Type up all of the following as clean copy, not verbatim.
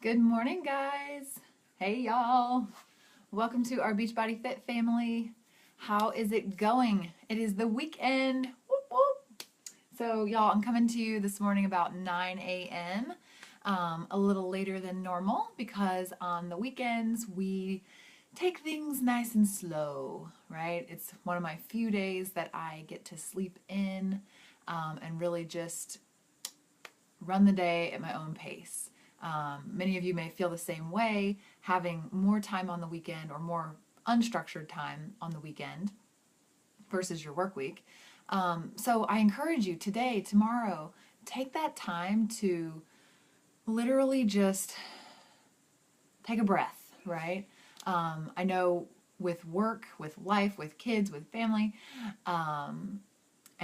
Good morning, guys. Hey, y'all. Welcome to our Beachbody Fit family. How is it going? It is the weekend. Whoop, whoop. So, y'all, I'm coming to you this morning about 9 a.m., a little later than normal because on the weekends we take things nice and slow, right? It's one of my few days that I get to sleep in and really just run the day at my own pace. Many of you may feel the same way, having more time on the weekend or more unstructured time on the weekend versus your work week. So I encourage you today, tomorrow, take that time to literally just take a breath, right? I know with work, with life, with kids, with family, and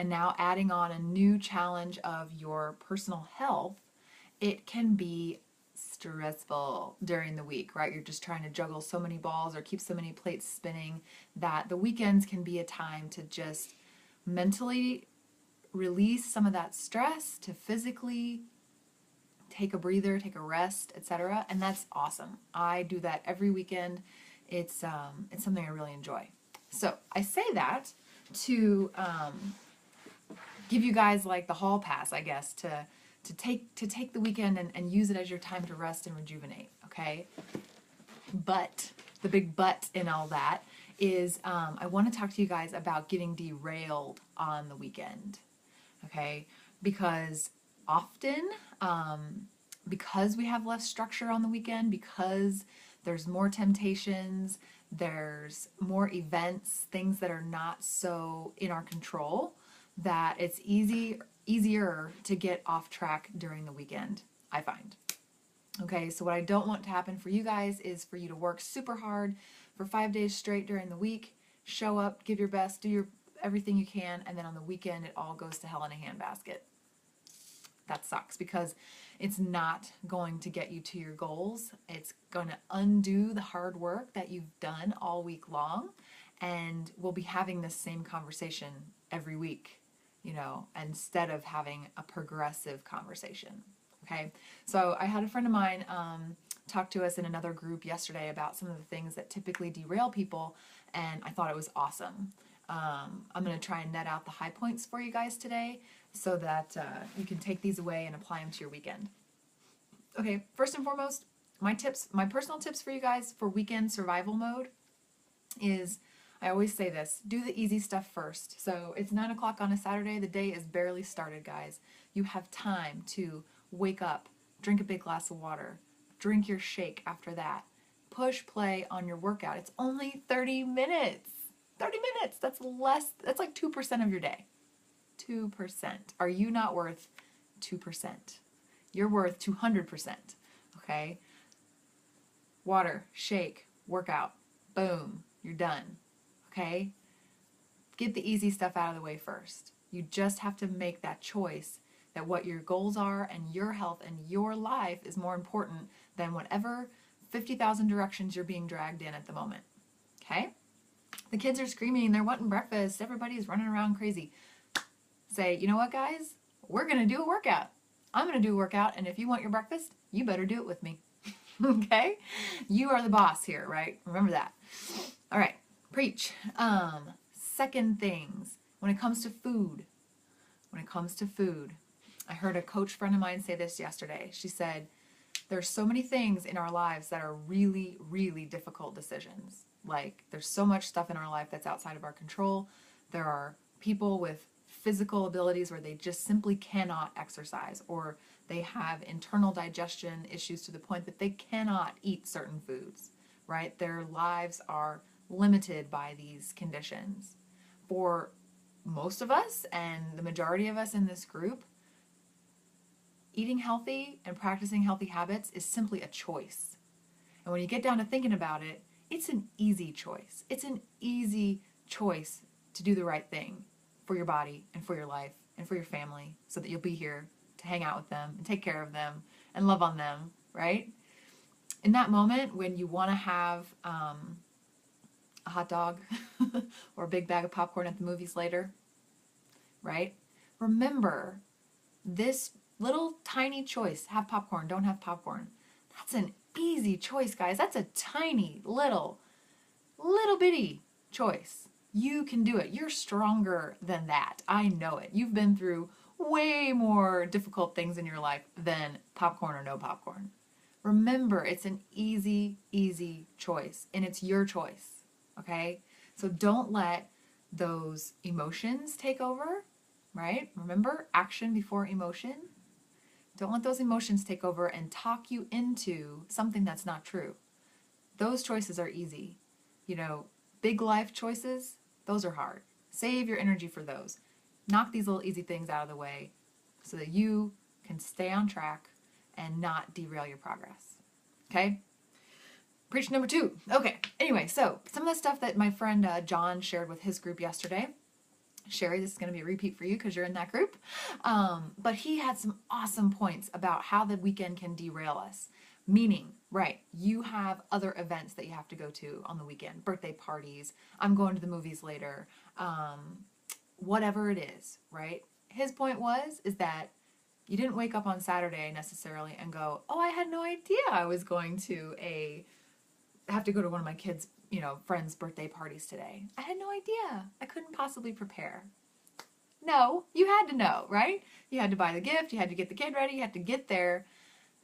now adding on a new challenge of your personal health, it can be stressful during the week, right? You're just trying to juggle so many balls or keep so many plates spinning that the weekends can be a time to just mentally release some of that stress, to physically take a breather, take a rest, etc. And that's awesome. I do that every weekend. It's something I really enjoy. So I say that to give you guys like the hall pass, I guess, to take the weekend and use it as your time to rest and rejuvenate, okay? But the big but in all that is I want to talk to you guys about getting derailed on the weekend, okay? Because often, because we have less structure on the weekend, because there's more temptations, there's more events, things that are not so in our control, that it's easier to get off track during the weekend, I find. Okay, so what I don't want to happen for you guys is for you to work super hard for 5 days straight during the week, show up, give your best, do everything you can, and then on the weekend it all goes to hell in a handbasket. That sucks because it's not going to get you to your goals. It's going to undo the hard work that you've done all week long, and we'll be having this same conversation every week, instead of having a progressive conversation. Okay, so I had a friend of mine talk to us in another group yesterday about some of the things that typically derail people, and I thought it was awesome. I'm going to try and net out the high points for you guys today so that you can take these away and apply them to your weekend. Okay, first and foremost, my personal tips for you guys for weekend survival mode is, I always say this, do the easy stuff first. So it's 9 o'clock on a Saturday, the day is barely started, guys. You have time to wake up, drink a big glass of water, drink your shake after that, push play on your workout. It's only 30 minutes. 30 minutes, that's like 2% of your day. 2%. Are you not worth 2%? You're worth 200%, okay? Water, shake, workout, boom, you're done. Okay? Get the easy stuff out of the way first. You just have to make that choice that what your goals are and your health and your life is more important than whatever 50,000 directions you're being dragged in at the moment. Okay? The kids are screaming, they're wanting breakfast, everybody's running around crazy. Say, you know what, guys? We're going to do a workout. I'm going to do a workout, and if you want your breakfast, you better do it with me. Okay? You are the boss here, right? Remember that. All right. Preach. Second things, when it comes to food, I heard a coach friend of mine say this yesterday. She said, there's so many things in our lives that are really, really difficult decisions. Like, there's so much stuff in our life that's outside of our control. There are people with physical abilities where they just simply cannot exercise, or they have internal digestion issues to the point that they cannot eat certain foods, right? Their lives are limited by these conditions. For most of us and the majority of us in this group, eating healthy and practicing healthy habits is simply a choice. And when you get down to thinking about it, it's an easy choice. It's an easy choice to do the right thing for your body and for your life and for your family so that you'll be here to hang out with them and take care of them and love on them, right? In that moment when you want to have a hot dog or a big bag of popcorn at the movies later, right? Remember this little tiny choice, have popcorn, don't have popcorn, That's an easy choice, guys. That's a tiny little bitty choice. You can do it. You're stronger than that. I know it. You've been through way more difficult things in your life than popcorn or no popcorn. Remember, it's an easy choice, and it's your choice, okay? So don't let those emotions take over, right? Remember, action before emotion. Don't let those emotions take over and talk you into something that's not true. Those choices are easy. You know, big life choices, those are hard. Save your energy for those. Knock these little easy things out of the way so that you can stay on track and not derail your progress. Okay? Preach number 2. Okay, anyway, so some of the stuff that my friend John shared with his group yesterday. Sherry, this is going to be a repeat for you because you're in that group. But he had some awesome points about how the weekend can derail us. Meaning, right, you have other events that you have to go to on the weekend. Birthday parties, I'm going to the movies later, whatever it is, right? His point is that you didn't wake up on Saturday necessarily and go, oh, I had no idea I was going to have to go to one of my kids' friends' birthday parties today. I had no idea. I couldn't possibly prepare. No, you had to know, right? You had to buy the gift, you had to get the kid ready, you had to get there.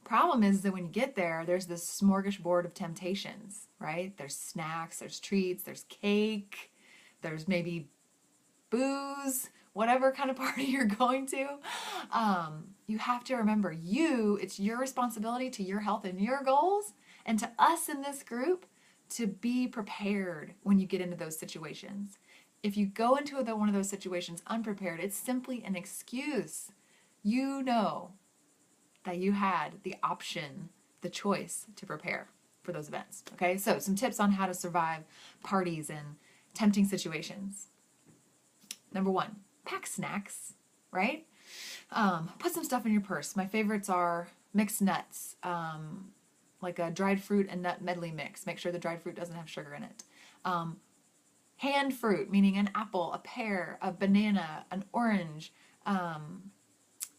Problem is that when you get there, there's this smorgasbord of temptations, right? There's snacks, there's treats, there's cake, there's maybe booze, whatever kind of party you're going to. You have to remember, it's your responsibility to your health and your goals, and to us in this group, to be prepared when you get into those situations. If you go into one of those situations unprepared, it's simply an excuse. You know that you had the option, the choice to prepare for those events. Okay, so some tips on how to survive parties and tempting situations. Number 1, pack snacks, right? Put some stuff in your purse. My favorites are mixed nuts, like a dried fruit and nut medley mix. Make sure the dried fruit doesn't have sugar in it. Hand fruit, meaning an apple, a pear, a banana, an orange,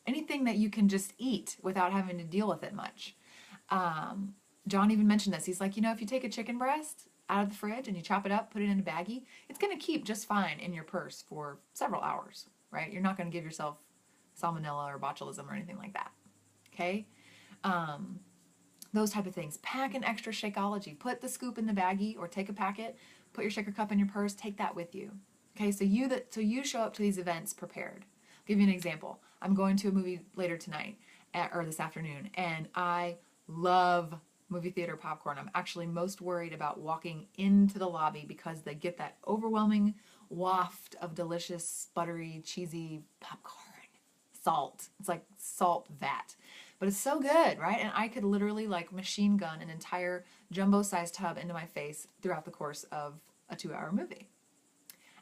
anything that you can just eat without having to deal with it much. John even mentioned this. He's like, if you take a chicken breast out of the fridge and you chop it up, put it in a baggie, it's going to keep just fine in your purse for several hours, right? You're not going to give yourself salmonella or botulism or anything like that, okay? Those type of things. Pack an extra Shakeology. Put the scoop in the baggie or take a packet, put your shaker cup in your purse, take that with you, okay? So you show up to these events prepared. I'll give you an example. I'm going to a movie later tonight or this afternoon, and I love movie theater popcorn. I'm actually most worried about walking into the lobby because they get that overwhelming waft of delicious, buttery, cheesy popcorn. Salt. It's like salt vat. But it's so good, right? And I could literally machine gun an entire jumbo-sized tub into my face throughout the course of a 2-hour movie.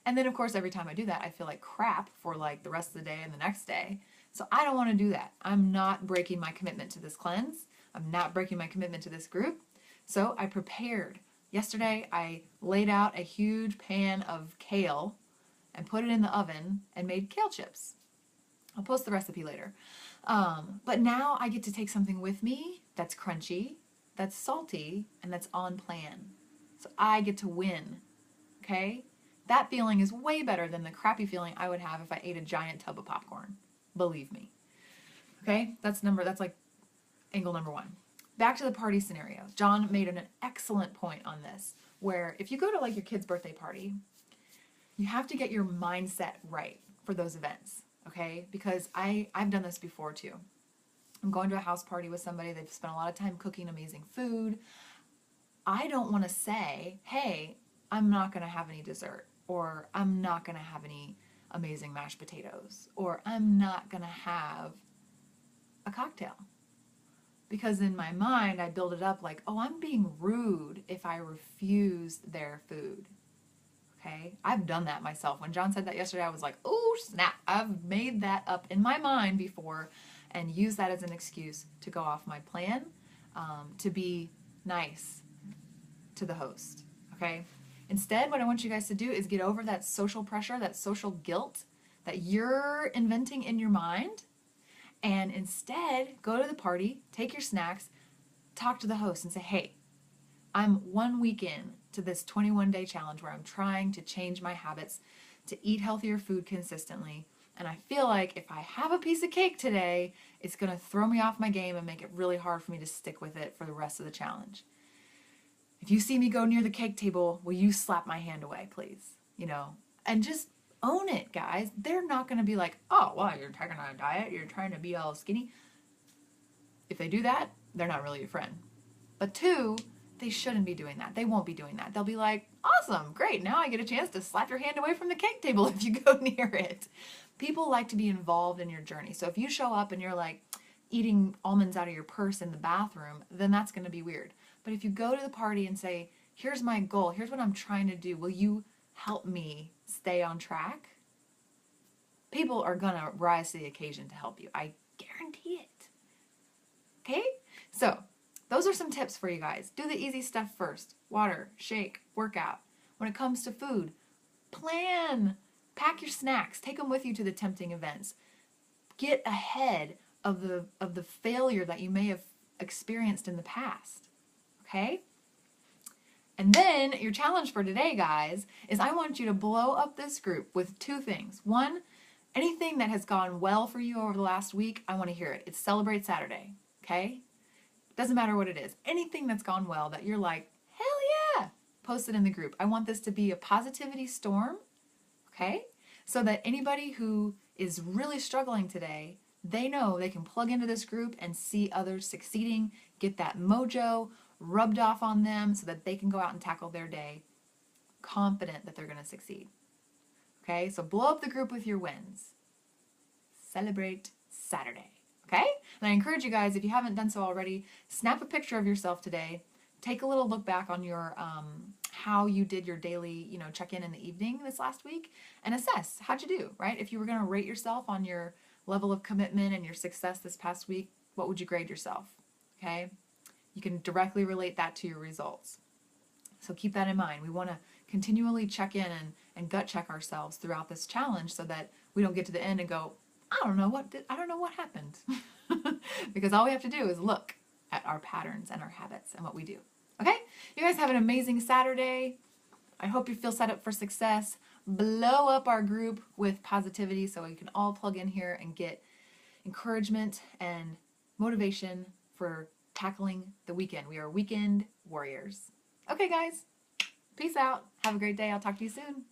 And then, of course, every time I do that, I feel like crap for the rest of the day and the next day. So I don't want to do that. I'm not breaking my commitment to this cleanse. I'm not breaking my commitment to this group. So I prepared. Yesterday, I laid out a huge pan of kale and put it in the oven and made kale chips. I'll post the recipe later. But now I get to take something with me that's crunchy, that's salty, and that's on plan. So I get to win. Okay? That feeling is way better than the crappy feeling I would have if I ate a giant tub of popcorn. Believe me. Okay? That's angle number 1. Back to the party scenario. John made an excellent point on this, where if you go to your kid's birthday party, you have to get your mindset right for those events. Okay? Because I've done this before too. I'm going to a house party with somebody. They've spent a lot of time cooking amazing food. I don't want to say, hey, I'm not going to have any dessert, or I'm not going to have any amazing mashed potatoes, or I'm not going to have a cocktail. Because in my mind, I build it up like, oh, I'm being rude if I refuse their food. Okay? I've done that myself. When John said that yesterday, I was like, oh, snap. I've made that up in my mind before and used that as an excuse to go off my plan, to be nice to the host. Okay? Instead, what I want you guys to do is get over that social pressure, that social guilt that you're inventing in your mind, and instead go to the party, take your snacks, talk to the host and say, hey, I'm 1 week in to this 21-day challenge where I'm trying to change my habits to eat healthier food consistently. And I feel like if I have a piece of cake today, it's going to throw me off my game and make it really hard for me to stick with it for the rest of the challenge. If you see me go near the cake table, will you slap my hand away, please? And just own it, guys. They're not going to be like, oh, well, you're taking on a diet, you're trying to be all skinny. If they do that, they're not really your friend. But 2, they shouldn't be doing that. They won't be doing that. They'll be like, awesome, great, now I get a chance to slap your hand away from the cake table if you go near it. People like to be involved in your journey. So if you show up and you're like eating almonds out of your purse in the bathroom, then that's going to be weird. But if you go to the party and say, here's my goal, here's what I'm trying to do, will you help me stay on track? People are going to rise to the occasion to help you. I guarantee it. Okay? So those are some tips for you guys. Do the easy stuff first. Water, shake, workout. When it comes to food, plan. Pack your snacks. Take them with you to the tempting events. Get ahead of the failure that you may have experienced in the past. Okay? And then your challenge for today, guys, is I want you to blow up this group with 2 things. 1, anything that has gone well for you over the last week, I want to hear it. It's Celebrate Saturday. Okay? Doesn't matter what it is. Anything that's gone well that you're like, hell yeah, post it in the group. I want this to be a positivity storm, okay? So that anybody who is really struggling today, they know they can plug into this group and see others succeeding, get that mojo rubbed off on them so that they can go out and tackle their day confident that they're going to succeed. Okay? So blow up the group with your wins. Celebrate Saturday. Okay? And I encourage you guys, if you haven't done so already, snap a picture of yourself today. Take a little look back on your how you did your daily, check-in in the evening this last week and assess how'd you do, right? If you were going to rate yourself on your level of commitment and your success this past week, what would you grade yourself? Okay? You can directly relate that to your results. So keep that in mind. We want to continually check in and gut check ourselves throughout this challenge so that we don't get to the end and go, I don't know what happened. Because all we have to do is look at our patterns and our habits and what we do. Okay? You guys have an amazing Saturday. I hope you feel set up for success. Blow up our group with positivity so we can all plug in here and get encouragement and motivation for tackling the weekend. We are weekend warriors. Okay, guys. Peace out. Have a great day. I'll talk to you soon.